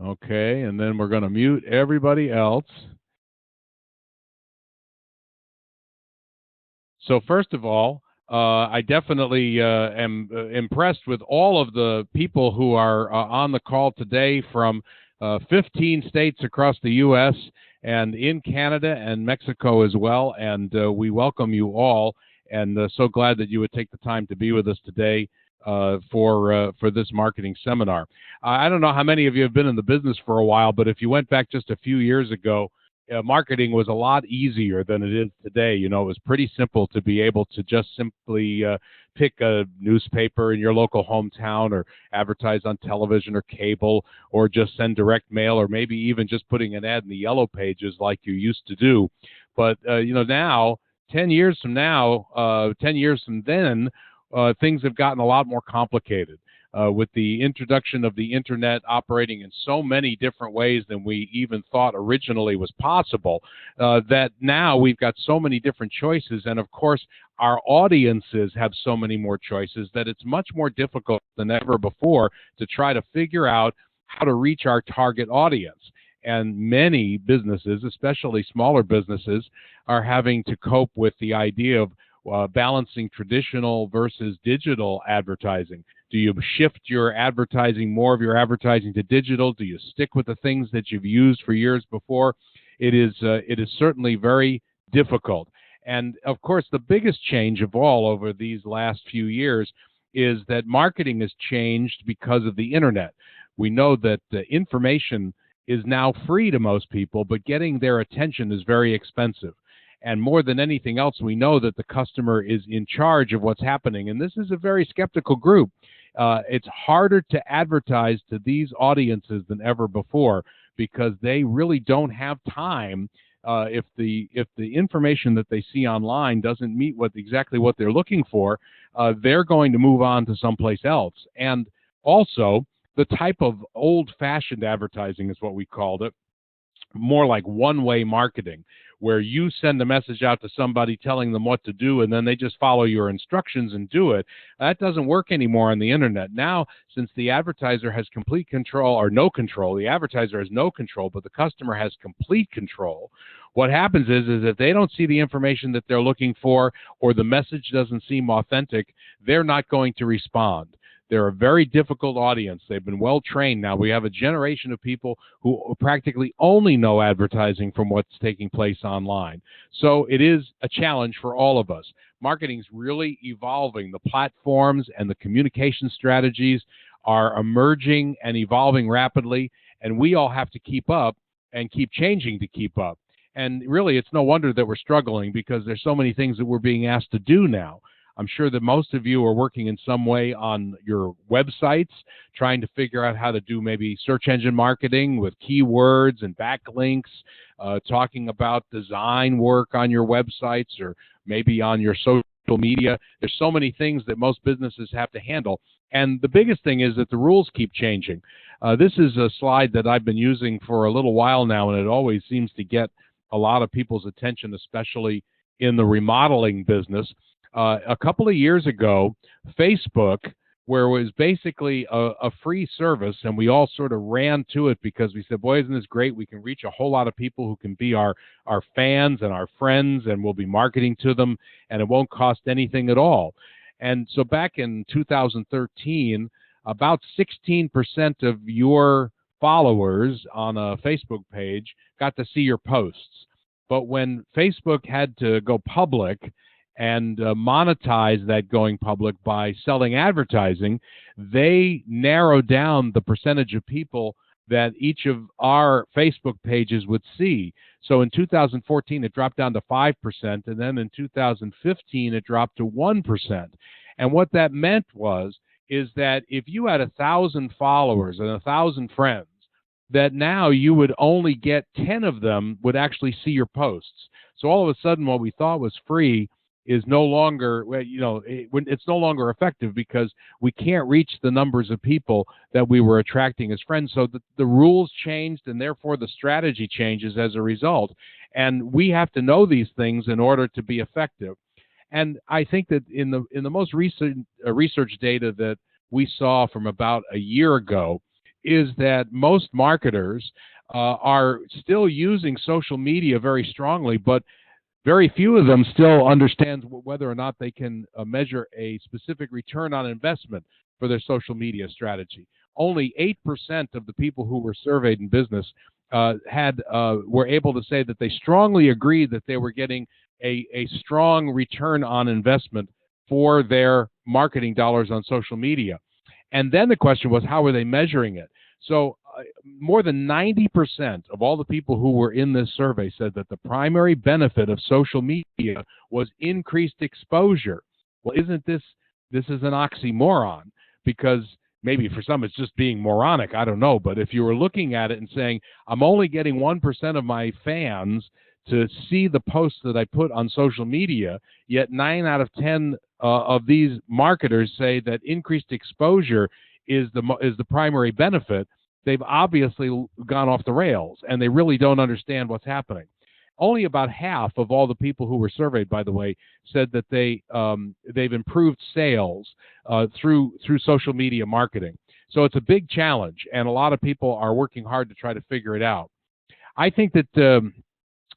Okay, and then we're going to mute everybody else. So first of all, I definitely am impressed with all of the people who are on the call today from 15 states across the U.S. and in Canada and Mexico as well. And we welcome you all, and so glad that you would take the time to be with us today for this marketing seminar. I don't know how many of you have been in the business for a while, but if you went back just a few years ago, marketing was a lot easier than it is today. You know, it was pretty simple to be able to just simply pick a newspaper in your local hometown or advertise on television or cable or just send direct mail or maybe even just putting an ad in the yellow pages like you used to do. But, now, 10 years from now, 10 years from then, things have gotten a lot more complicated. With the introduction of the internet operating in so many different ways than we even thought originally was possible, that now we've got so many different choices. And of course, our audiences have so many more choices that it's much more difficult than ever before to try to figure out how to reach our target audience. And many businesses, especially smaller businesses, are having to cope with the idea of balancing traditional versus digital advertising. Do you shift your advertising, more of your advertising, to digital? Do you stick with the things that you've used for years before? It is certainly very difficult. And of course, the biggest change of all over these last few years is that marketing has changed because of the internet. We know that information is now free to most people, but getting their attention is very expensive. And more than anything else, we know that the customer is in charge of what's happening. And this is a very skeptical group. It's harder to advertise to these audiences than ever before because they really don't have time. If the information that they see online doesn't meet exactly what they're looking for, they're going to move on to someplace else. And also, the type of old-fashioned advertising is what we called it, more like one-way marketing, where you send a message out to somebody telling them what to do, and then they just follow your instructions and do it. That doesn't work anymore on the internet. Now, since the advertiser has complete control, or no control, the advertiser has no control, but the customer has complete control, what happens is if they don't see the information that they're looking for, or the message doesn't seem authentic, they're not going to respond. They're a very difficult audience. They've been well trained now. We have a generation of people who practically only know advertising from what's taking place online. So it is a challenge for all of us. Marketing is really evolving. The platforms and the communication strategies are emerging and evolving rapidly, and we all have to keep up and keep changing to keep up. And really, it's no wonder that we're struggling because there's so many things that we're being asked to do now. I'm sure that most of you are working in some way on your websites, trying to figure out how to do maybe search engine marketing with keywords and backlinks, talking about design work on your websites or maybe on your social media. There's so many things that most businesses have to handle. And the biggest thing is that the rules keep changing. This is a slide that I've been using for a little while now, and it always seems to get a lot of people's attention, especially in the remodeling business. A couple of years ago, Facebook, where it was basically a free service, and we all sort of ran to it because we said, boy, isn't this great? We can reach a whole lot of people who can be our fans and our friends, and we'll be marketing to them, and it won't cost anything at all. And so back in 2013, about 16% of your followers on a Facebook page got to see your posts. But when Facebook had to go public and monetize that going public by selling advertising, they narrowed down the percentage of people that each of our Facebook pages would see. So in 2014, it dropped down to 5%, and then in 2015, it dropped to 1%. And what that meant is that if you had 1,000 followers and 1,000 friends, that now you would only get 10 of them would actually see your posts. So all of a sudden, what we thought was free is no longer, it's no longer effective because we can't reach the numbers of people that we were attracting as friends. So the rules changed, and therefore the strategy changes as a result. And we have to know these things in order to be effective. And I think that in the most recent research data that we saw from about a year ago, is that most marketers are still using social media very strongly, but very few of them still understand whether or not they can measure a specific return on investment for their social media strategy. Only 8% of the people who were surveyed in business were able to say that they strongly agreed that they were getting a strong return on investment for their marketing dollars on social media. And then the question was, how are they measuring it? So more than 90% of all the people who were in this survey said that the primary benefit of social media was increased exposure. Well, isn't this is an oxymoron? Because maybe for some it's just being moronic, I don't know. But if you were looking at it and saying, I'm only getting 1% of my fans to see the posts that I put on social media, yet 9 out of 10 of these marketers say that increased exposure is the primary benefit, they've obviously gone off the rails, and they really don't understand what's happening. Only about half of all the people who were surveyed, by the way, said that they've improved sales through social media marketing. So it's a big challenge, and a lot of people are working hard to try to figure it out. I think that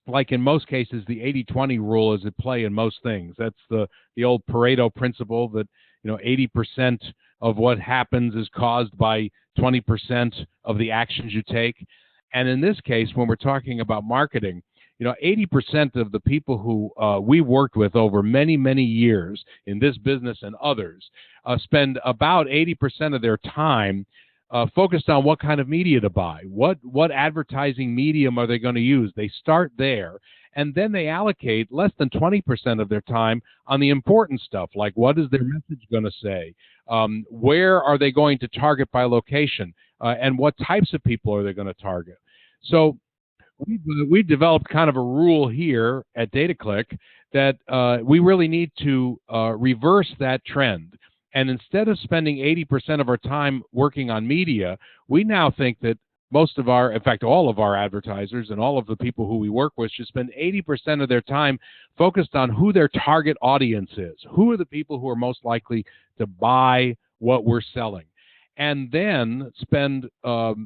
like in most cases, the 80-20 rule is at play in most things. That's the old Pareto principle that 80% of what happens is caused by 20% of the actions you take. And in this case, when we're talking about marketing, 80% of the people who we worked with over many, many years in this business and others spend about 80% of their time focused on what kind of media to buy. What advertising medium are they going to use? They start there, and then they allocate less than 20% of their time on the important stuff, like what is their message going to say? Where are they going to target by location? And what types of people are they going to target? So we've developed kind of a rule here at DataClique that we really need to reverse that trend. And instead of spending 80% of our time working on media, we now think that in fact, all of our advertisers and all of the people who we work with should spend 80% of their time focused on who their target audience is. Who are the people who are most likely to buy what we're selling? And then spend 9%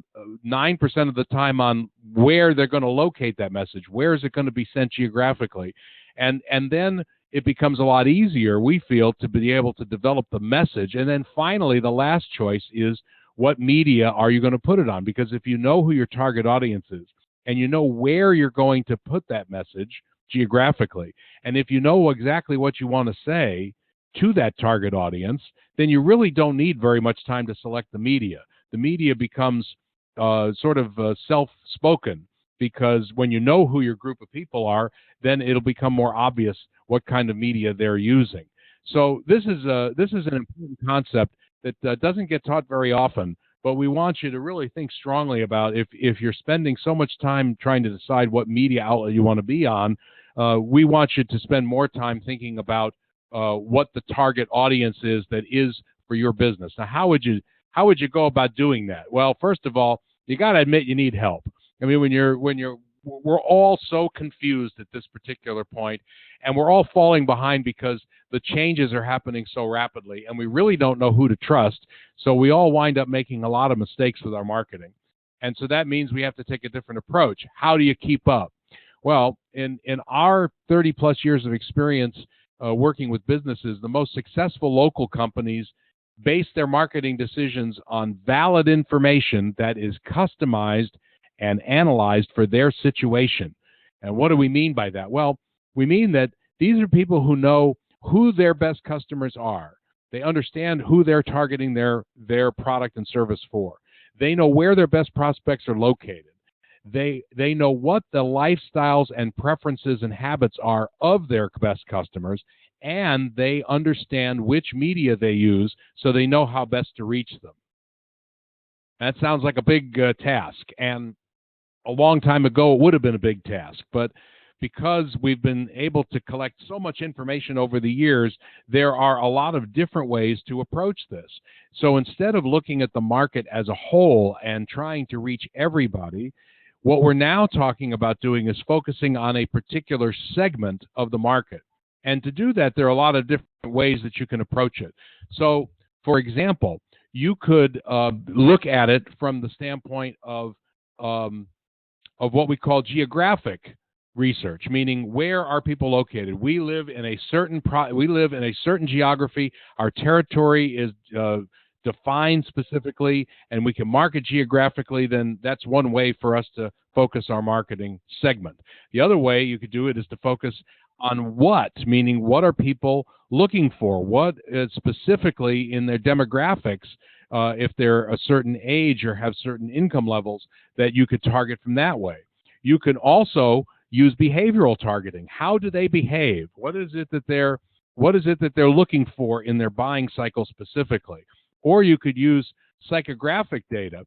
of the time on where they're going to locate that message. Where is it going to be sent geographically? And then it becomes a lot easier, we feel, to be able to develop the message. And then finally, the last choice is, what media are you going to put it on? Because if you know who your target audience is, and you know where you're going to put that message geographically, and if you know exactly what you want to say to that target audience, then you really don't need very much time to select the media. The media becomes sort of self-spoken, because when you know who your group of people are, then it'll become more obvious what kind of media they're using. So this is an important concept that doesn't get taught very often, but we want you to really think strongly about if you're spending so much time trying to decide what media outlet you want to be on, we want you to spend more time thinking about what the target audience is that is for your business. Now, how would you go about doing that? Well, first of all, you got to admit you need help. I mean, we're all so confused at this particular point, and we're all falling behind because the changes are happening so rapidly, and we really don't know who to trust. So we all wind up making a lot of mistakes with our marketing. And so that means we have to take a different approach. How do you keep up? Well, in our 30-plus years of experience working with businesses, the most successful local companies base their marketing decisions on valid information that is customized and analyzed for their situation. And what do we mean by that? Well, we mean that these are people who know who their best customers are. They understand who they're targeting their product and service for. They know where their best prospects are located. They know what the lifestyles and preferences and habits are of their best customers, and they understand which media they use, so they know how best to reach them. That sounds like a big task, and a long time ago it would have been a big task, but because we've been able to collect so much information over the years, there are a lot of different ways to approach this. So instead of looking at the market as a whole and trying to reach everybody, what we're now talking about doing is focusing on a particular segment of the market. And to do that, there are a lot of different ways that you can approach it. So, for example, you could look at it from the standpoint of what we call geographic research, meaning where are people located? We live in a certain geography. Our territory is defined specifically, and we can market geographically. Then that's one way for us to focus our marketing segment. The other way you could do it is to focus on what, meaning what are people looking for? What specifically in their demographics, if they're a certain age or have certain income levels, that you could target from that way. You can also use behavioral targeting. How do they behave? What is it that they're looking for in their buying cycle specifically? Or you could use psychographic data,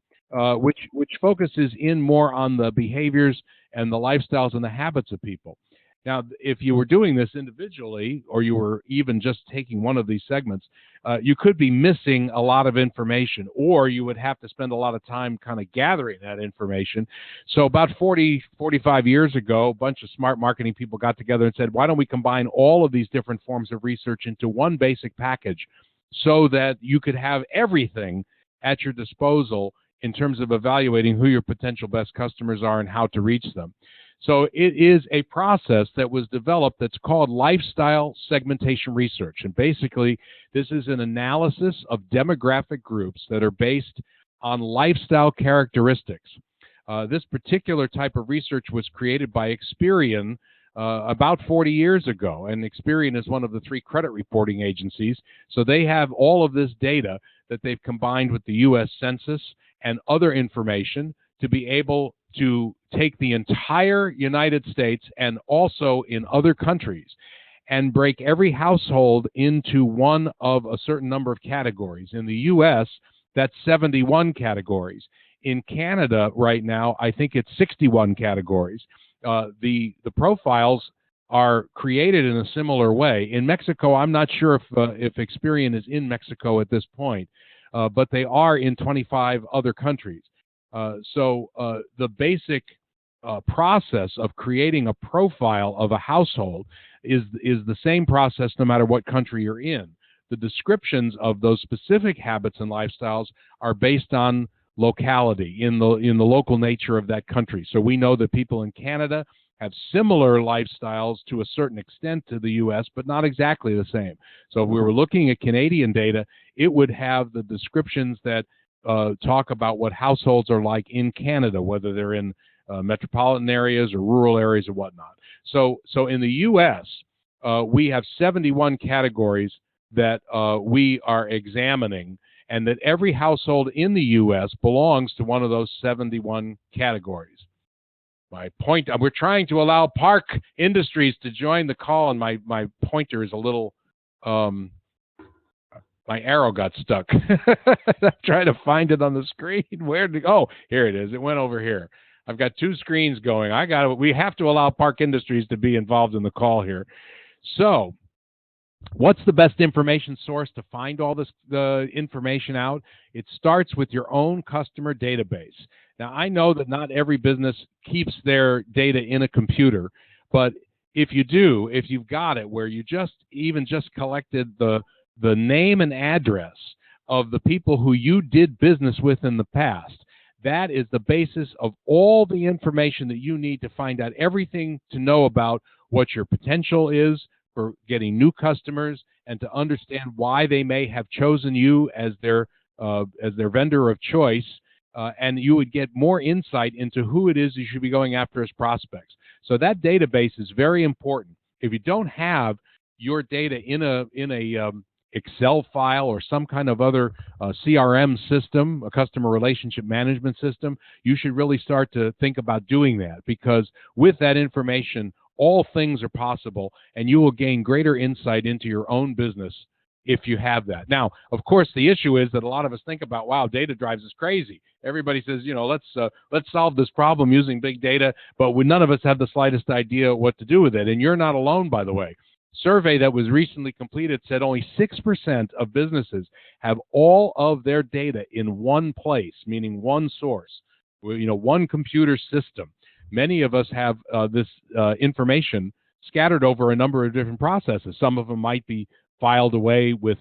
which focuses in more on the behaviors and the lifestyles and the habits of people. Now, if you were doing this individually, or you were even just taking one of these segments, you could be missing a lot of information, or you would have to spend a lot of time kind of gathering that information. So about 45 years ago, a bunch of smart marketing people got together and said, why don't we combine all of these different forms of research into one basic package so that you could have everything at your disposal in terms of evaluating who your potential best customers are and how to reach them. So it is a process that was developed that's called lifestyle segmentation research. And basically, this is an analysis of demographic groups that are based on lifestyle characteristics. This particular type of research was created by Experian about 40 years ago. And Experian is one of the 3 credit reporting agencies. So they have all of this data that they've combined with the U.S. Census and other information to be able to take the entire United States and also in other countries and break every household into one of a certain number of categories. In the U.S., that's 71 categories. In Canada right now, I think it's 61 categories. The profiles are created in a similar way. In Mexico, I'm not sure if Experian is in Mexico at this point, but they are in 25 other countries. So the basic process of creating a profile of a household is the same process no matter what country you're in. The descriptions of those specific habits and lifestyles are based on locality, in the local nature of that country. So we know that people in Canada have similar lifestyles to a certain extent to the U.S., but not exactly the same. So if we were looking at Canadian data, it would have the descriptions that talk about what households are like in Canada, whether they're in metropolitan areas or rural areas or whatnot. So in the U.S., we have 71 categories that we are examining, and that every household in the U.S. belongs to one of those 71 categories. My point, we're trying to allow Park Industries to join the call, and my pointer is a little, my arrow got stuck. I'm trying to find it on the screen. Where did it go? Oh, here it is. It went over here. I've got 2 screens going. We have to allow Park Industries to be involved in the call here. So, what's the best information source to find all the information out? It starts with your own customer database. Now, I know that not every business keeps their data in a computer, but if you do, if you've got it where you just collected the name and address of the people who you did business with in the past, that is the basis of all the information that you need to find out everything to know about what your potential is for getting new customers and to understand why they may have chosen you as their vendor of choice, and you would get more insight into who it is you should be going after as prospects. So that database is very important. If you don't have your data in a Excel file or some kind of other CRM system, a customer relationship management system, you should really start to think about doing that, because with that information, all things are possible, and you will gain greater insight into your own business if you have that. Now, of course, the issue is that a lot of us think about, wow, data drives us crazy. Everybody says, let's solve this problem using big data, but none of us have the slightest idea what to do with it. And you're not alone, by the way. Survey that was recently completed said only 6% of businesses have all of their data in one place, meaning one source, one computer system. Many of us have this information scattered over a number of different processes. Some of them might be filed away with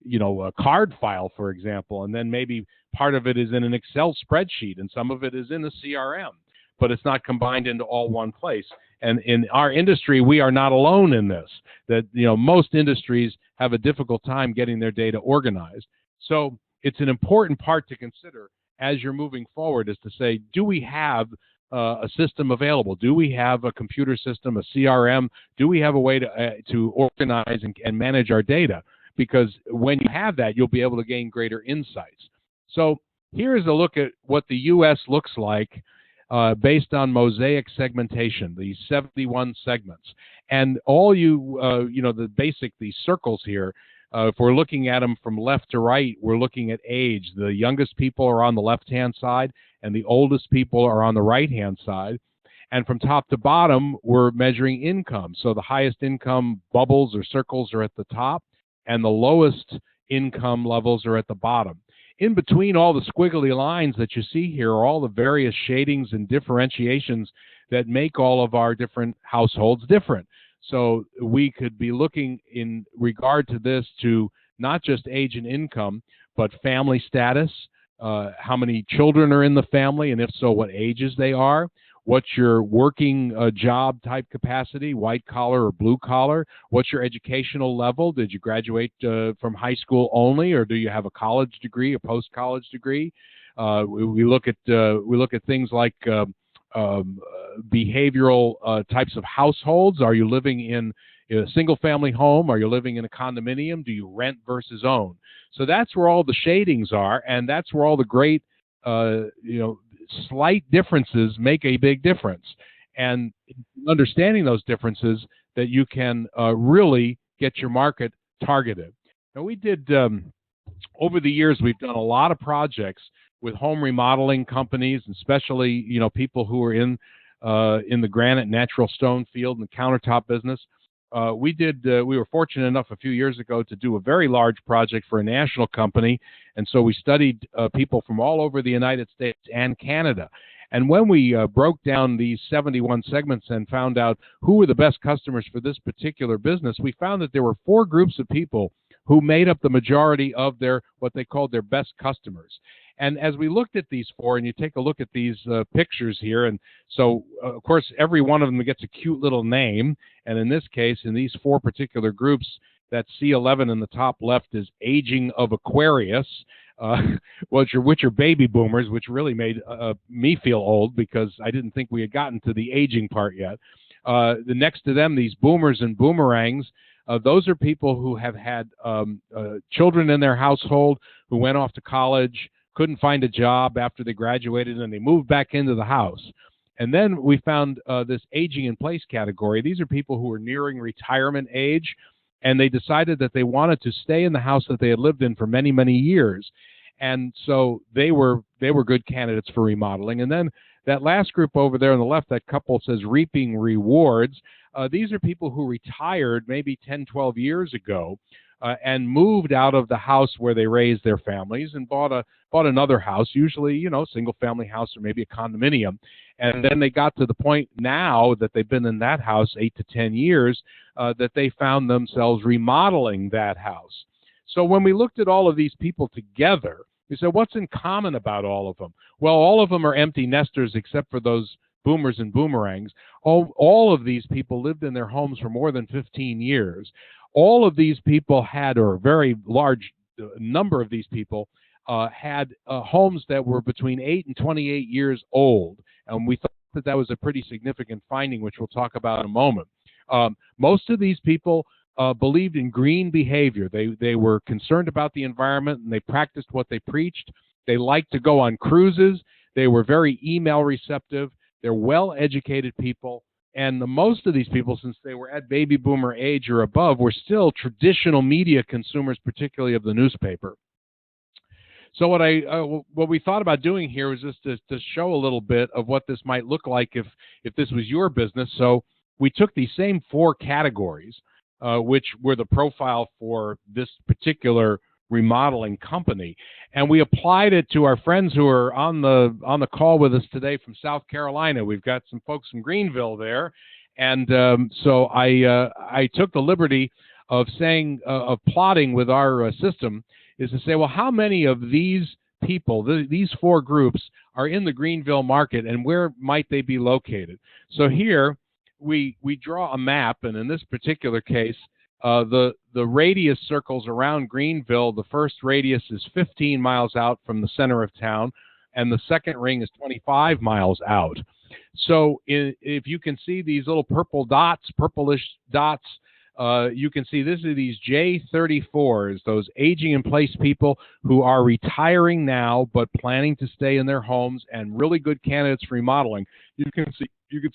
a card file, for example, and then maybe part of it is in an Excel spreadsheet and some of it is in the CRM, but it's not combined into all one place. And in our industry, we are not alone in this, that, most industries have a difficult time getting their data organized. So it's an important part to consider as you're moving forward, is to say, do we have a system available? Do we have a computer system, a CRM? Do we have a way to organize and manage our data? Because when you have that, you'll be able to gain greater insights. So here's a look at what the U.S. looks like based on mosaic segmentation, these 71 segments. And all these circles here, if we're looking at them from left to right, we're looking at age. The youngest people are on the left-hand side, and the oldest people are on the right-hand side. And from top to bottom, we're measuring income. So the highest income bubbles or circles are at the top, and the lowest income levels are at the bottom. In between all the squiggly lines that you see here are all the various shadings and differentiations that make all of our different households different. So we could be looking in regard to this to not just age and income, but family status, how many children are in the family, and if so, what ages they are. What's your working job type capacity, white collar or blue collar? What's your educational level? Did you graduate from high school only, or do you have a college degree, a post-college degree? We look at things like behavioral types of households. Are you living in a single-family home? Are you living in a condominium? Do you rent versus own? So that's where all the shadings are, and that's where all the great slight differences make a big difference. And understanding those differences, that you can really get your market targeted. Now, we did, over the years, we've done a lot of projects with home remodeling companies, and especially, people who are in the granite natural stone field and the countertop business. We were fortunate enough a few years ago to do a very large project for a national company, and so we studied people from all over the United States and Canada. And when we broke down these 71 segments and found out who were the best customers for this particular business, we found that there were 4 groups of people who made up the majority of what they called their best customers. And as we looked at these 4, and you take a look at these pictures here, and so, of course, every one of them gets a cute little name. And in this case, in these 4 particular groups, that C11 in the top left is aging of Aquarius, which are baby boomers, which really made me feel old because I didn't think we had gotten to the aging part yet. The next to them, these boomers and boomerangs, those are people who have had children in their household who went off to college, couldn't find a job after they graduated, and they moved back into the house. And then we found this aging in place category. These are people who are nearing retirement age, and they decided that they wanted to stay in the house that they had lived in for many, many years. And so they were good candidates for remodeling. And then that last group over there on the left, that couple says reaping rewards. These are people who retired maybe 10, 12 years ago and moved out of the house where they raised their families and bought another house, usually, single family house or maybe a condominium. And then they got to the point now that they've been in that house 8 to 10 years that they found themselves remodeling that house. So when we looked at all of these people together, we said, what's in common about all of them? Well, all of them are empty nesters except for those boomers and boomerangs. All of these people lived in their homes for more than 15 years. All of these people had, or a very large number of these people, had homes that were between 8 and 28 years old. And we thought that was a pretty significant finding, which we'll talk about in a moment. Most of these people believed in green behavior. They were concerned about the environment, and they practiced what they preached. They liked to go on cruises. They were very email receptive. They're well-educated people. And most of these people, since they were at baby boomer age or above, were still traditional media consumers, particularly of the newspaper. So what we thought about doing here was just to show a little bit of what this might look like if this was your business. So we took these same 4 categories, which were the profile for this particular remodeling company, and we applied it to our friends who are on the call with us today from South Carolina. We've got some folks from Greenville there, and so I took the liberty of saying, of plotting with our system is to say, well, how many of these people, these four groups, are in the Greenville market, and where might they be located? So here we draw a map, and in this particular case, the radius circles around Greenville. The first radius is 15 miles out from the center of town, and the second ring is 25 miles out. So if you can see these little purple dots, purplish dots, you can see this are these J34s, those aging in place people who are retiring now but planning to stay in their homes and really good candidates for remodeling. You can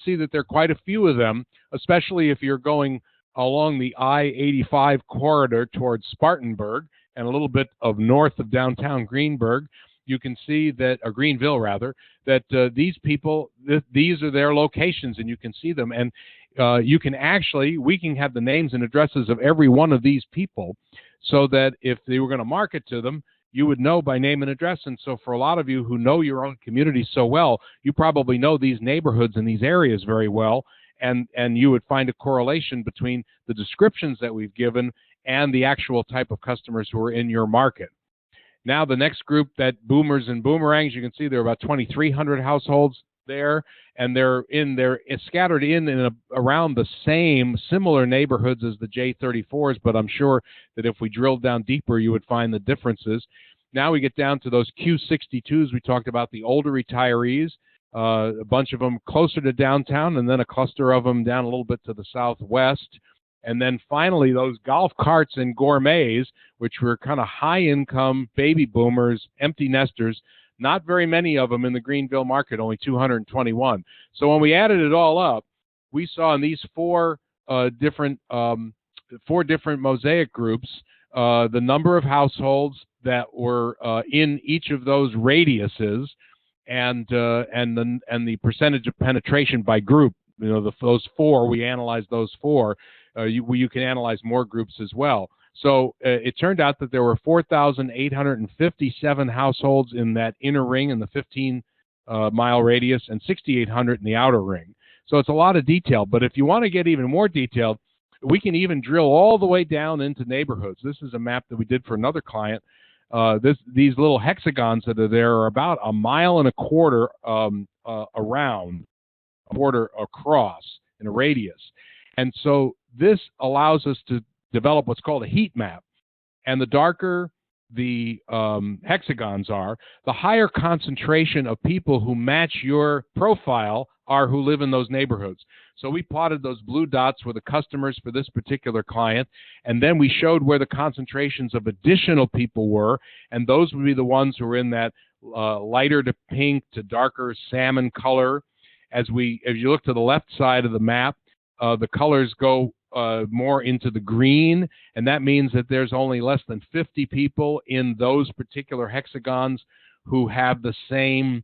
see that there are quite a few of them, especially if you're going along the I-85 corridor towards Spartanburg and a little bit of north of downtown Greenberg. You can see that, or Greenville rather, that these people, these are their locations, and you can see them. And you can actually, we can have the names and addresses of every one of these people so that if they were going to market to them, you would know by name and address. And so for a lot of you who know your own community so well, you probably know these neighborhoods and these areas very well. And you would find a correlation between the descriptions that we've given and the actual type of customers who are in your market. Now, the next group, that boomers and boomerangs, you can see there are about 2,300 households there, and they're scattered around the same similar neighborhoods as the J34s, but I'm sure that if we drilled down deeper, you would find the differences. Now we get down to those Q62s. We talked about the older retirees, a bunch of them closer to downtown, and then a cluster of them down a little bit to the southwest. And then finally, those golf carts and gourmets, which were kind of high-income baby boomers, empty nesters, not very many of them in the Greenville market, only 221. So when we added it all up, we saw in these four different mosaic groups the number of households that were in each of those radiuses, and the percentage of penetration by group. You know, those four, we analyzed those four. You can analyze more groups as well. So it turned out that there were 4,857 households in that inner ring in the 15-mile radius and 6,800 in the outer ring. So it's a lot of detail. But if you want to get even more detailed, we can even drill all the way down into neighborhoods. This is a map that we did for another client. These little hexagons that are there are about 1.25 miles around, a quarter across in a radius. And so this allows us to develop what's called a heat map. And the darker the hexagons are, the higher concentration of people who match your profile are who live in those neighborhoods. So we plotted those blue dots were the customers for this particular client, and then we showed where the concentrations of additional people were, and those would be the ones who were in that lighter to pink to darker salmon color. As you look to the left side of the map, the colors go more into the green, and that means that there's only less than 50 people in those particular hexagons who have the same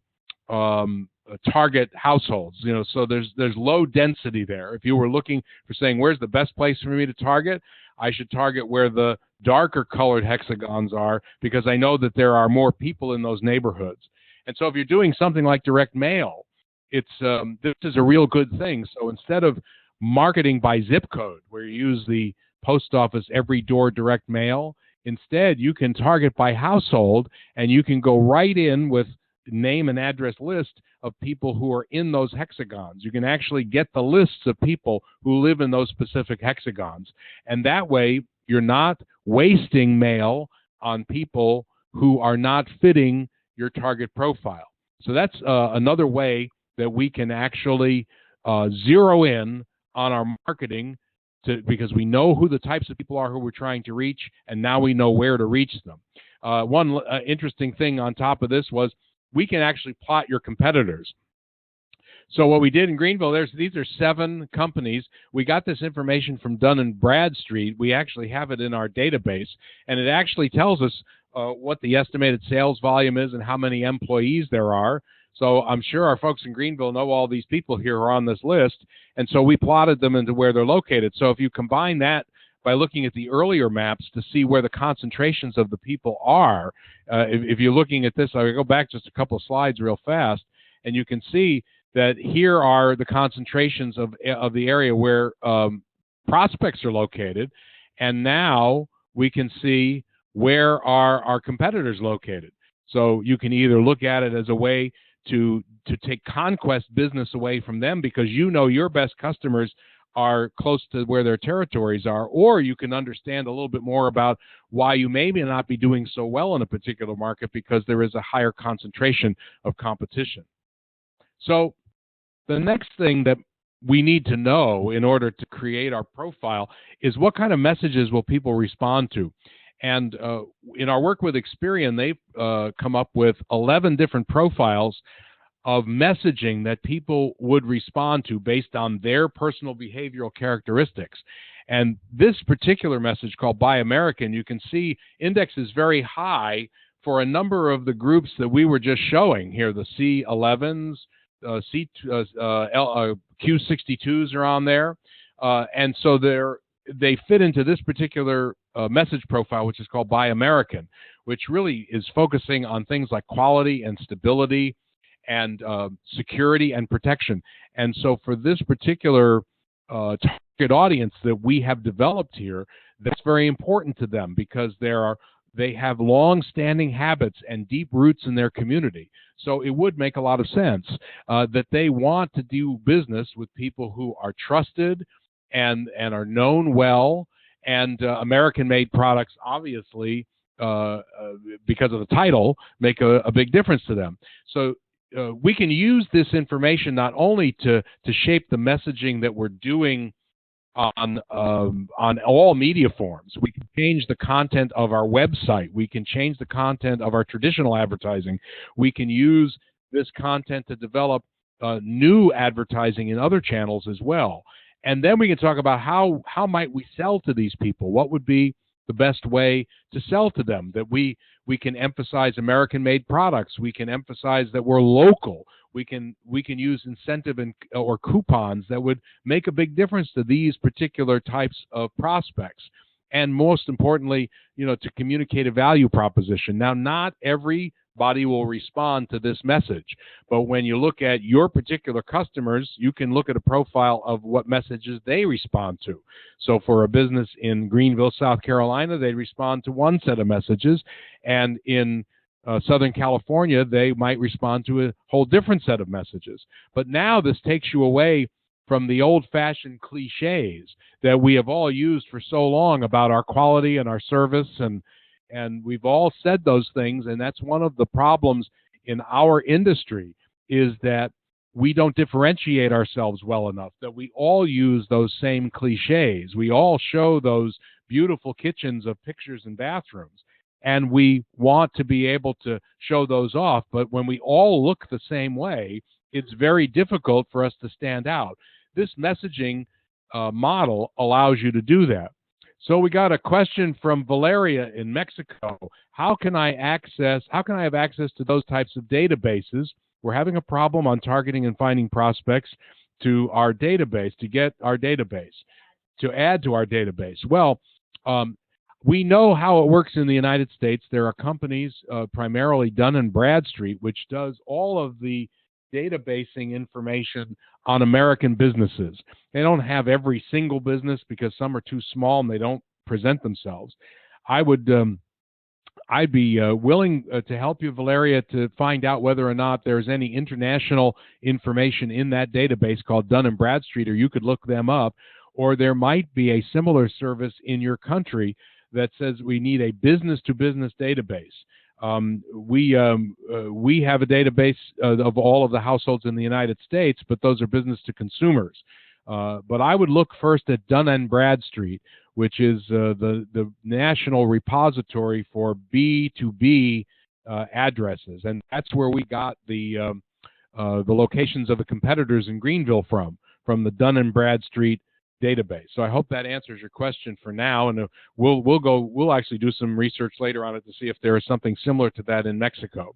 target households. You know, so there's low density there. If you were looking for saying where's the best place for me to target, I should target where the darker colored hexagons are, because I know that there are more people in those neighborhoods. And so if you're doing something like direct mail, this is a real good thing. So instead of marketing by zip code, where you use the post office every door direct mail, instead you can target by household, and you can go right in with name and address list of people who are in those hexagons. You can actually get the lists of people who live in those specific hexagons. And that way you're not wasting mail on people who are not fitting your target profile. So that's another way that we can actually zero in on our marketing, because we know who the types of people are who we're trying to reach, and now we know where to reach them. One interesting thing on top of this was we can actually plot your competitors. So what we did in Greenville, these are 7 companies. We got this information from Dun & Bradstreet. We actually have it in our database, and it actually tells us what the estimated sales volume is and how many employees there are. So I'm sure our folks in Greenville know all these people here who are on this list, and so we plotted them into where they're located. So if you combine that by looking at the earlier maps to see where the concentrations of the people are, if you're looking at this, I'll go back just a couple of slides real fast, and you can see that here are the concentrations of the area where prospects are located. And now we can see where are our competitors located. So you can either look at it as a way to take conquest business away from them because you know your best customers are close to where their territories are, or you can understand a little bit more about why you may not be doing so well in a particular market because there is a higher concentration of competition. So the next thing that we need to know in order to create our profile is what kind of messages will people respond to. And in our work with Experian, they've come up with 11 different profiles of messaging that people would respond to based on their personal behavioral characteristics. And this particular message called Buy American, you can see indexes very high for a number of the groups that we were just showing here. The C11s, Q62s are on there. And so they fit into this particular message profile, which is called Buy American, which really is focusing on things like quality and stability and security and protection. And so for this particular target audience that we have developed here, that's very important to them because they have long-standing habits and deep roots in their community. So it would make a lot of sense that they want to do business with people who are trusted and are known well, and American-made products, obviously, because of the title, make a big difference to them. So we can use this information not only to shape the messaging that we're doing on all media forms. We can change the content of our website. We can change the content of our traditional advertising. We can use this content to develop new advertising in other channels as well. And then we can talk about how might we sell to these people? What would be the best way to sell to them? That we can emphasize American-made products. We can emphasize that we're local. We can use incentive or coupons that would make a big difference to these particular types of prospects. And most importantly, to communicate a value proposition. Now, not everybody will respond to this message, but when you look at your particular customers, you can look at a profile of what messages they respond to. So for a business in Greenville, South Carolina, they respond to one set of messages, and in Southern California, they might respond to a whole different set of messages. But now this takes you away from the old-fashioned cliches that we have all used for so long about our quality and our service, and we've all said those things, and that's one of the problems in our industry is that we don't differentiate ourselves well enough, that we all use those same cliches. We all show those beautiful kitchens of pictures and bathrooms, and we want to be able to show those off, but when we all look the same way, it's very difficult for us to stand out. This messaging model allows you to do that. So we got a question from Valeria in Mexico. How can I have access to those types of databases? We're having a problem on targeting and finding prospects to our database, to get our database, to add to our database. Well, we know how it works in the United States. There are companies, primarily Dun & Bradstreet, which does all of the databasing information on American businesses. They don't have every single business because some are too small and they don't present themselves. I'd be willing to help you, Valeria, to find out whether or not there's any international information in that database called Dun & Bradstreet, or you could look them up, or there might be a similar service in your country that says we need a business-to-business database. We have a database of all of the households in the United States, but those are business to consumers. But I would look first at Dun & Bradstreet, which is the national repository for B2B addresses, and that's where we got the locations of the competitors in Greenville from the Dun & Bradstreet database. So I hope that answers your question for now, and we'll actually do some research later on it to see if there is something similar to that in Mexico.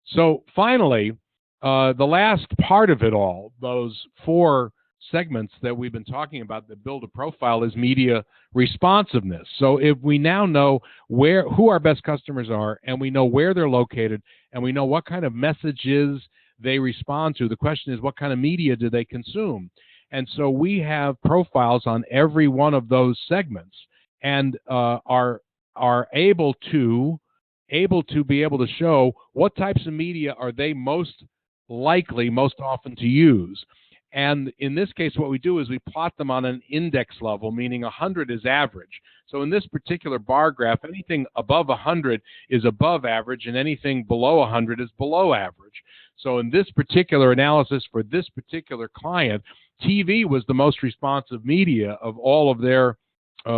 So finally, the last part of it all, those 4 segments that we've been talking about that build a profile, is media responsiveness. So if we now know who our best customers are, and we know where they're located, and we know what kind of messages they respond to, the question is, what kind of media do they consume? And so we have profiles on every one of those segments. and are able to be able to show what types of media are they most likely, most often to use. And in this case, what we do is we plot them on an index level, meaning 100 is average. So in this particular bar graph, anything above 100 is above average, and anything below 100 is below average. So in this particular analysis for this particular client, TV was the most responsive media of all of their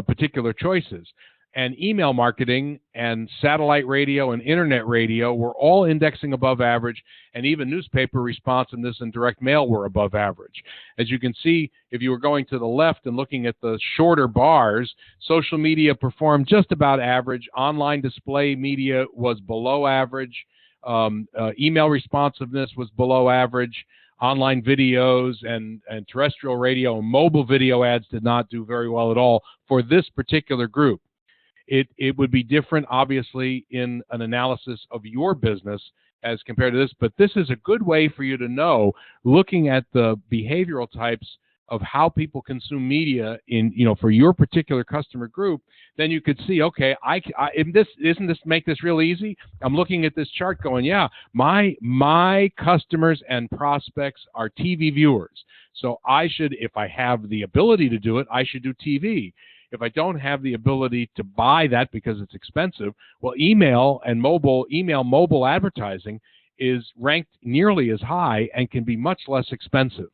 particular choices. And email marketing and satellite radio and internet radio were all indexing above average, and even newspaper responsiveness and direct mail were above average. As you can see, if you were going to the left and looking at the shorter bars, social media performed just about average. Online display media was below average. Email responsiveness was below average. Online videos and terrestrial radio and mobile video ads did not do very well at all for this particular group. It would be different, obviously, in an analysis of your business as compared to this, but this is a good way for you to know, looking at the behavioral types of how people consume media in, for your particular customer group. Then you could see, okay, doesn't this make this real easy? I'm looking at this chart going, yeah, my customers and prospects are TV viewers. So I should, if I have the ability to do it, I should do TV. If I don't have the ability to buy that because it's expensive, well, email mobile advertising is ranked nearly as high and can be much less expensive.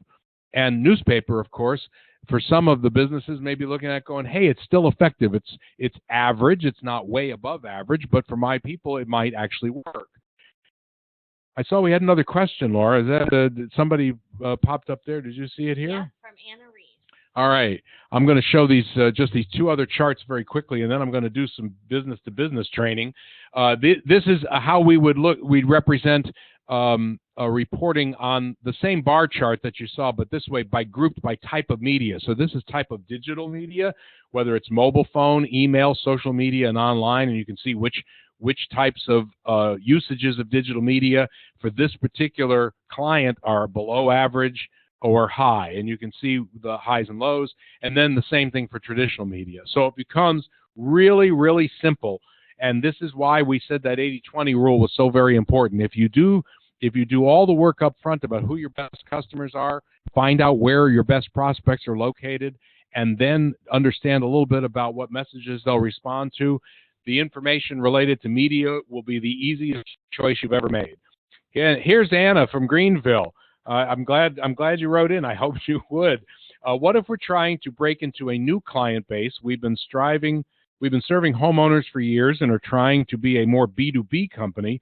And newspaper, of course, for some of the businesses may be looking at going, hey, it's still effective. It's average. It's not way above average, but for my people, it might actually work. I saw we had another question, Laura. Is that somebody popped up there? Did you see it here? Yeah, from Anna Reed. All right. I'm going to show these just these two other charts very quickly, and then I'm going to do some business-to-business training. This is how we would look. We'd represent reporting on the same bar chart that you saw, but this way grouped by type of media. So this is type of digital media, whether it's mobile phone, email, social media, and online, and you can see which types of usages of digital media for this particular client are below average or high, and you can see the highs and lows, and then the same thing for traditional media. So it becomes really, really simple, and this is why we said that 80-20 rule was so very important. If you do all the work up front about who your best customers are, find out where your best prospects are located, and then understand a little bit about what messages they'll respond to, the information related to media will be the easiest choice you've ever made. Here's Anna from Greenville. I'm glad you wrote in. I hope you would. What if we're trying to break into a new client base? We've been serving homeowners for years and are trying to be a more B2B company,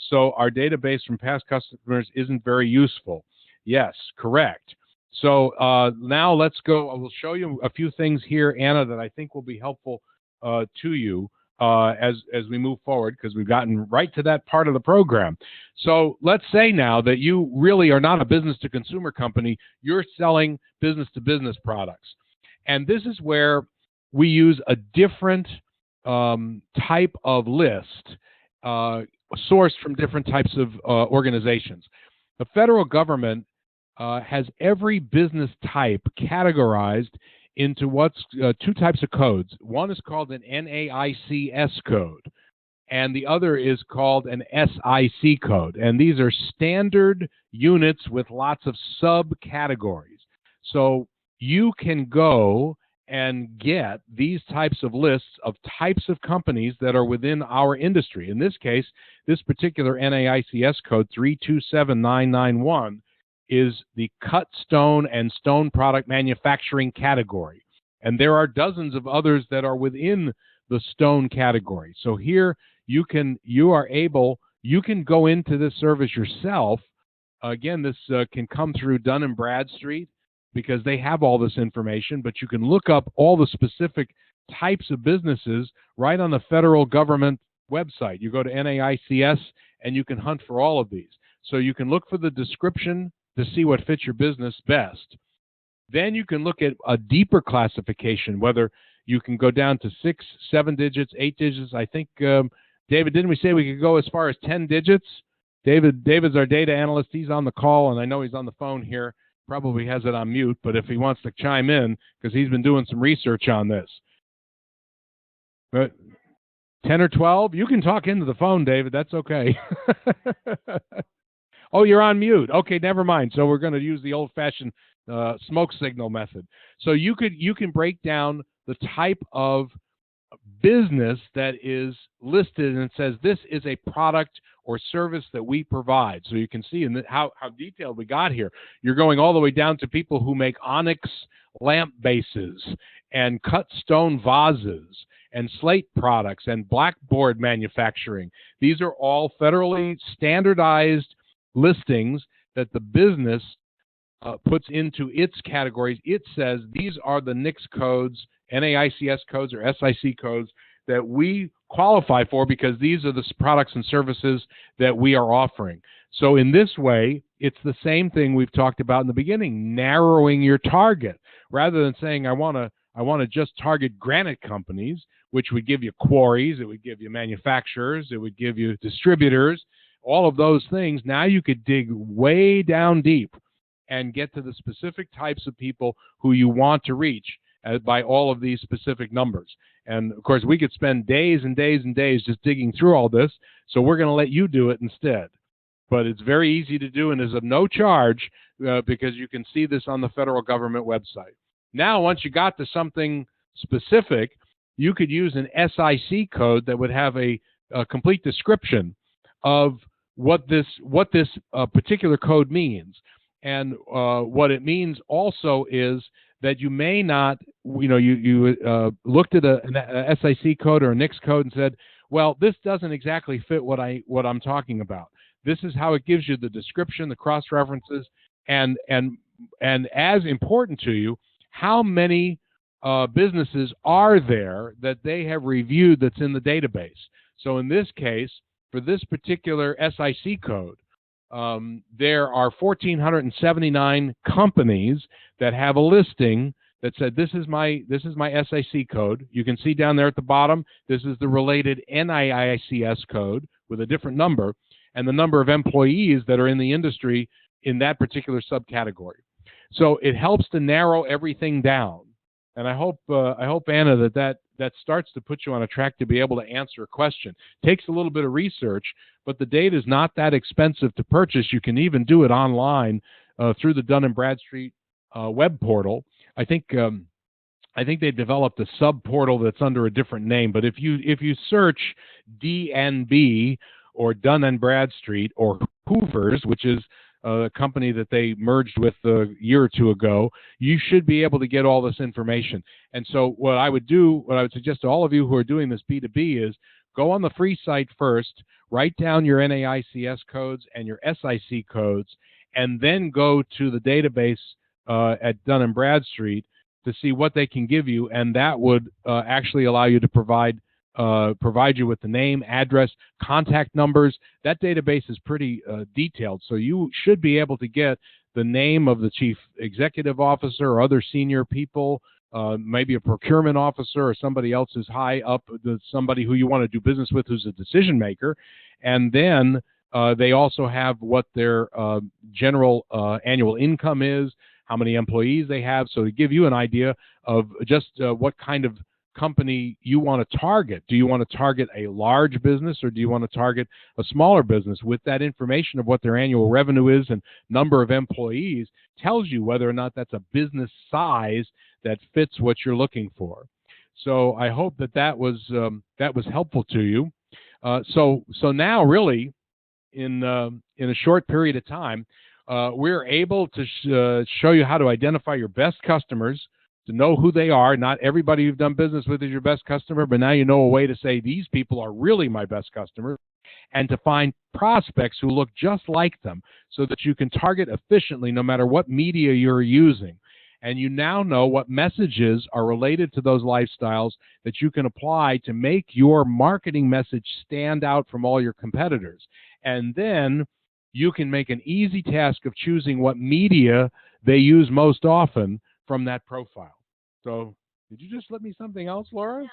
so our database from past customers isn't very useful. Yes, correct. So now let's go. I will show you a few things here, Anna, that I think will be helpful to you as we move forward, because we've gotten right to that part of the program. So let's say now that you really are not a business-to-consumer company, you're selling business-to-business products. And this is where we use a different type of list sourced from different types of organizations. The federal government has every business type categorized into what's two types of codes. One is called an NAICS code, and the other is called an SIC code. And these are standard units with lots of subcategories. So you can go and get these types of lists of types of companies that are within our industry. In this case, this particular NAICS code 327991 is the cut stone and stone product manufacturing category. And there are dozens of others that are within the stone category. So here you can go into this service yourself. Again, this can come through Dun & Bradstreet because they have all this information, but you can look up all the specific types of businesses right on the federal government website. You go to NAICS and you can hunt for all of these. So you can look for the description to see what fits your business best. Then you can look at a deeper classification, whether you can go down to 6, 7 digits, 8 digits. I think, David, didn't we say we could go as far as 10 digits? David's our data analyst. He's on the call, and I know he's on the phone here. Probably has it on mute, but if he wants to chime in, because he's been doing some research on this. But 10 or 12? You can talk into the phone, David. That's okay. Oh, you're on mute. Okay, never mind. So we're going to use the old-fashioned smoke signal method. So you can break down the type of business that is listed and it says this is a product or service that we provide. So you can see how detailed we got here. You're going all the way down to people who make onyx lamp bases and cut stone vases and slate products and blackboard manufacturing. These are all federally standardized listings that the business puts into its categories. It says these are the NICS codes, NAICS codes, or SIC codes that we qualify for because these are the products and services that we are offering. So in this way, it's the same thing we've talked about in the beginning, narrowing your target. Rather than saying I want to just target granite companies, which would give you quarries, it would give you manufacturers, it would give you distributors, all of those things. Now you could dig way down deep and get to the specific types of people who you want to reach by all of these specific numbers. And of course, we could spend days and days and days just digging through all this, so we're going to let you do it instead. But it's very easy to do and is of no charge because you can see this on the federal government website. Now, once you got to something specific, you could use an SIC code that would have a complete description of what this particular code means. And what it means also is that you may not, you looked at a SIC code or a NICS code and said, well, this doesn't exactly fit what I'm talking about. This is how it gives you the description, the cross references, and as important to you, how many businesses are there that they have reviewed that's in the database. So in this case, for this particular SIC code, there are 1,479 companies that have a listing that said this is my SIC code. You can see down there at the bottom, this is the related NAICS code with a different number, and the number of employees that are in the industry in that particular subcategory. So it helps to narrow everything down. And I hope Anna, that starts to put you on a track to be able to answer a question. Takes a little bit of research, but the data is not that expensive to purchase. You can even do it online through the Dun & Bradstreet web portal. I think they developed a sub portal that's under a different name. But if you search DNB or Dun & Bradstreet or Hoover's, which is a company that they merged with a year or two ago, you should be able to get all this information. And so what I would suggest to all of you who are doing this B2B is go on the free site first, write down your NAICS codes and your SIC codes, and then go to the database at Dun & Bradstreet to see what they can give you, and that would actually allow you to provide you with the name, address, contact numbers. That database is pretty detailed, so you should be able to get the name of the chief executive officer or other senior people, maybe a procurement officer or somebody else who's high up, somebody who you want to do business with who's a decision maker. And then they also have what their general annual income is, how many employees they have, so to give you an idea of just what kind of company you want to target. Do you want to target a large business or do you want to target a smaller business? With that information of what their annual revenue is and number of employees tells you whether or not that's a business size that fits what you're looking for. So I hope that was helpful to you. So now really in a short period of time, we're able to show you how to identify your best customers, to know who they are. Not everybody you've done business with is your best customer, but now you know a way to say these people are really my best customers, and to find prospects who look just like them so that you can target efficiently no matter what media you're using. And you now know what messages are related to those lifestyles that you can apply to make your marketing message stand out from all your competitors. And then you can make an easy task of choosing what media they use most often from that profile. So, did you just let me something else, Laura?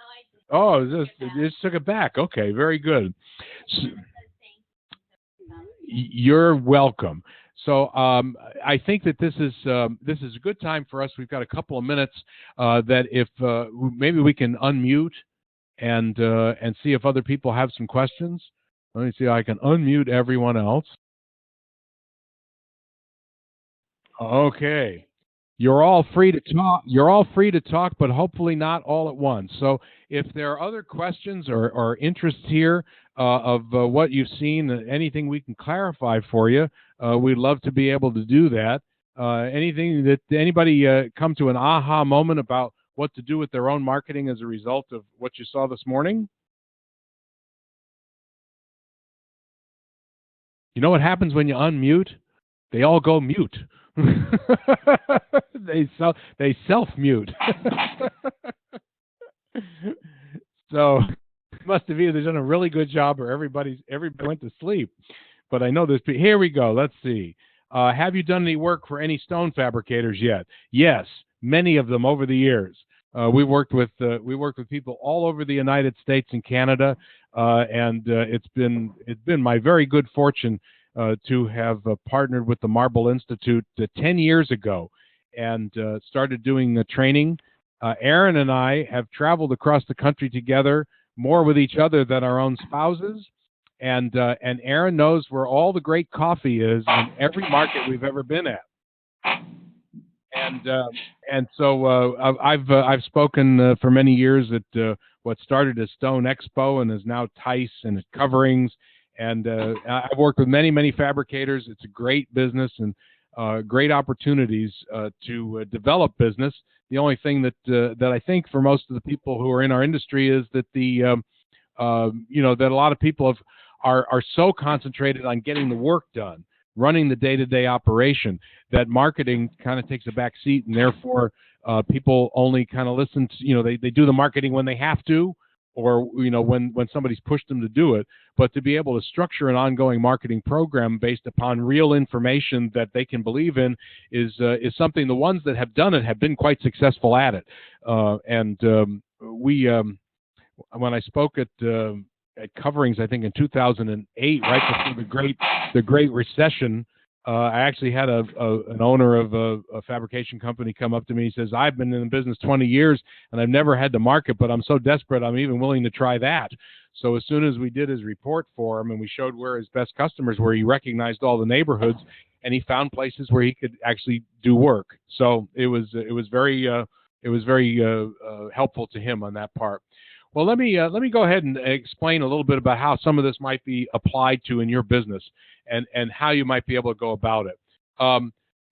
No, I just you just took it back. Okay, very good. So, you're welcome. So I think that this is a good time for us. We've got a couple of minutes that if maybe we can unmute and see if other people have some questions. Let me see. I can unmute everyone else. Okay. You're all free to talk. You're all free to talk, but hopefully not all at once. So, if there are other questions or interests here of what you've seen, anything we can clarify for you, we'd love to be able to do that. Anything that anybody come to an aha moment about what to do with their own marketing as a result of what you saw this morning? You know what happens when you unmute? They all go mute. They self mute. So must have either done a really good job or everybody went to sleep. But I know there's here we go. Let's see. Have you done any work for any stone fabricators yet? Yes, many of them over the years. We worked with people all over the United States and Canada, and it's been my very good fortune to have partnered with the Marble Institute 10 years ago and started doing the training. Aaron and I have traveled across the country together more with each other than our own spouses. And Aaron knows where all the great coffee is in every market we've ever been at. And so I've spoken for many years at what started as Stone Expo and is now Tice and Coverings. And I've worked with many fabricators. It's a great business and great opportunities to develop business. The only thing that I think for most of the people who are in our industry is that that a lot of people are so concentrated on getting the work done, running the day-to-day operation, that marketing kind of takes a back seat, and therefore people only kind of listen to, they do the marketing when they have to, or when somebody's pushed them to do it. But to be able to structure an ongoing marketing program based upon real information that they can believe in is something the ones that have done it have been quite successful at it. When I spoke at Coverings, I think in 2008, right before the Great Recession, I actually had an owner of a fabrication company come up to me. He says, "I've been in the business 20 years and I've never had to market, but I'm so desperate I'm even willing to try that." So as soon as we did his report for him and we showed where his best customers were, he recognized all the neighborhoods and he found places where he could actually do work. So it was very helpful to him on that part. Well, let me go ahead and explain a little bit about how some of this might be applied to in your business and how you might be able to go about it. Of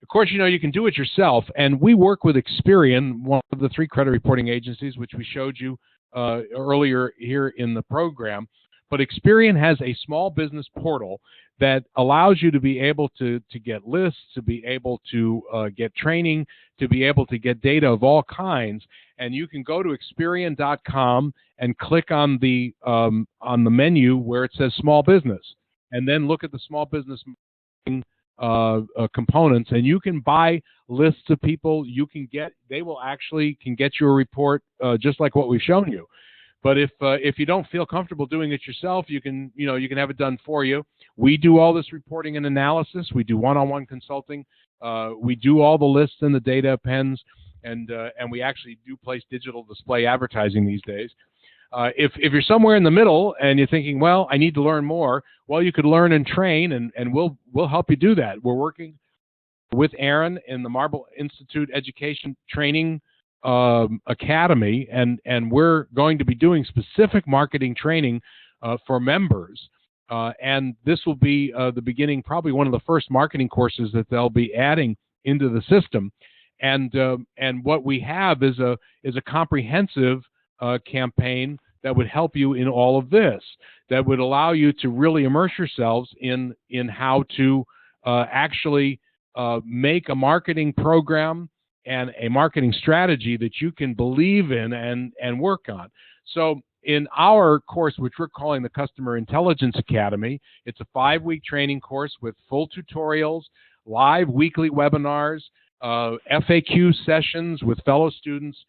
course, you can do it yourself, and we work with Experian, one of the 3 credit reporting agencies, which we showed you earlier here in the program. But Experian has a small business portal that allows you to be able to get lists, to be able to get training, to be able to get data of all kinds. And you can go to Experian.com and click on the menu where it says Small Business, and then look at the small business components, and you can buy lists of people. They will actually can get you a report just like what we've shown you. But if you don't feel comfortable doing it yourself, you can have it done for you. We do all this reporting and analysis. We do one-on-one consulting. We do all the lists and the data appends, and we actually do place digital display advertising these days. If you're somewhere in the middle and you're thinking, well, I need to learn more, well, you could learn and train, and we'll help you do that. We're working with Aaron in the Marble Institute Education Training Academy, and we're going to be doing specific marketing training for members. And this will be the beginning, probably one of the first marketing courses that they'll be adding into the system. And what we have is a comprehensive campaign that would help you in all of this, that would allow you to really immerse yourselves in how to actually make a marketing program and a marketing strategy that you can believe in and work on. So in our course, which we're calling the Customer Intelligence Academy, it's a 5-week training course with full tutorials, live weekly webinars, FAQ sessions with fellow students.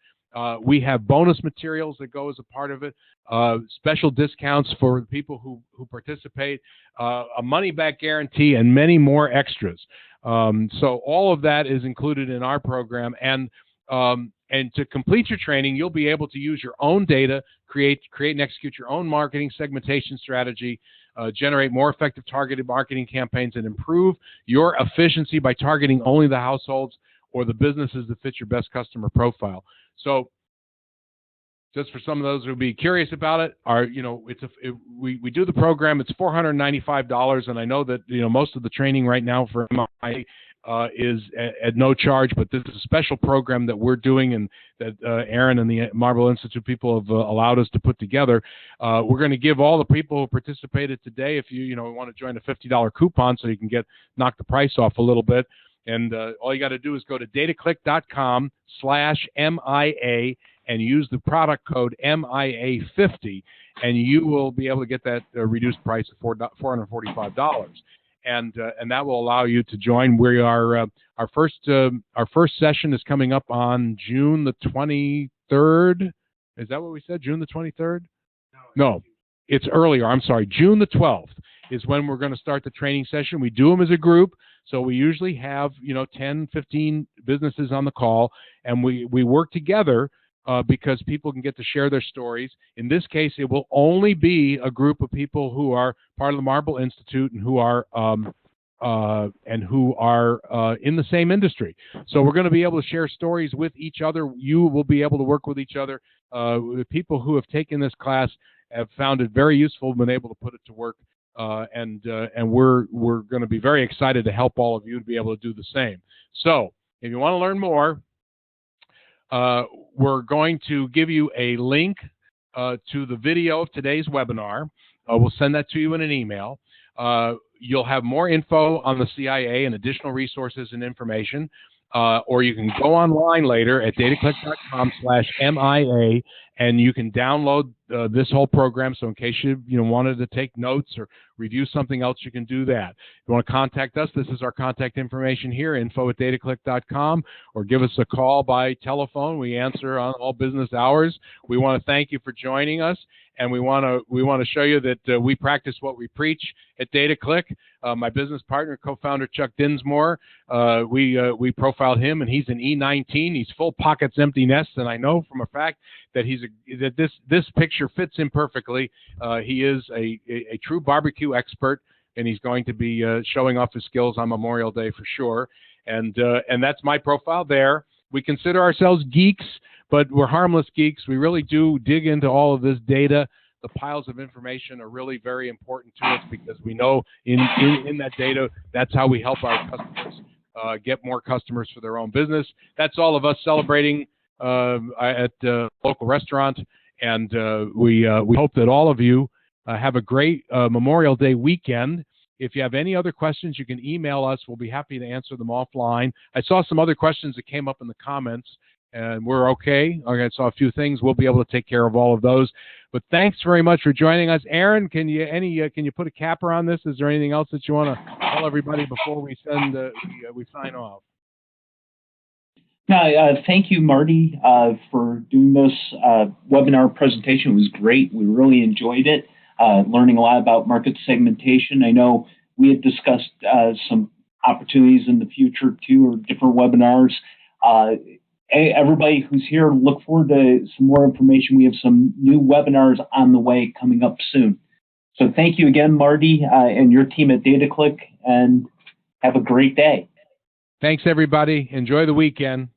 We have bonus materials that go as a part of it, special discounts for people who participate, a money-back guarantee, and many more extras. So all of that is included in our program. And And to complete your training, you'll be able to use your own data, create and execute your own marketing segmentation strategy, generate more effective targeted marketing campaigns, and improve your efficiency by targeting only the households or the businesses that fit your best customer profile. So just for some of those who will be curious about it, we do the program. It's $495, and I know that most of the training right now for MIA is at no charge, but this is a special program that we're doing and that Aaron and the Marble Institute people have allowed us to put together. We're going to give all the people who participated today, if you want to join, a $50 coupon so you can knock the price off a little bit. And all you got to do is go to dataclick.com/MIA and use the product code MIA50, and you will be able to get that reduced price of $445. And that will allow you to join. We are our first session is coming up on June the 23rd. Is that what we said? June the 23rd? No, it's earlier. I'm sorry. June the 12th is when we're going to start the training session. We do them as a group. So we usually have 10, 15 businesses on the call, and we work together because people can get to share their stories. In this case, it will only be a group of people who are part of the Marble Institute and who are in the same industry. So we're going to be able to share stories with each other. You will be able to work with each other. The people who have taken this class have found it very useful, been able to put it to work, and we're going to be very excited to help all of you to be able to do the same. So if you want to learn more, we're going to give you a link to the video of today's webinar. We'll send that to you in an email. You'll have more info on the CIA and additional resources and information, or you can go online later at dataclick.com/MIA, and you can download this whole program. So in case you wanted to take notes or review something else, you can do that. If you want to contact us, this is our contact information here, info@dataclick.com, or give us a call by telephone. We answer on all business hours. We want to thank you for joining us, and we want to show you that we practice what we preach at DataClick. My business partner, co-founder Chuck Dinsmore, we profiled him, and he's an E19. He's full pockets, empty nest, and I know from a fact that this picture fits him perfectly. He is a true barbecue expert, and he's going to be showing off his skills on Memorial Day for sure. And that's my profile there. We consider ourselves geeks, but we're harmless geeks. We really do dig into all of this data. The piles of information are really very important to us because we know in that data, that's how we help our customers get more customers for their own business. That's all of us celebrating at a local restaurant, and we hope that all of you have a great Memorial Day weekend. If you have any other questions, you can email us. We'll be happy to answer them offline. I saw some other questions that came up in the comments, and we're okay. I saw a few things. We'll be able to take care of all of those. But thanks very much for joining us. Aaron, can you put a capper on this? Is there anything else that you want to tell everybody before we we sign off? No, thank you, Marty, for doing this webinar presentation. It was great. We really enjoyed it, learning a lot about market segmentation. I know we had discussed some opportunities in the future, too, or different webinars. Everybody who's here, look forward to some more information. We have some new webinars on the way coming up soon. So thank you again, Marty, and your team at DataClick, and have a great day. Thanks, everybody. Enjoy the weekend.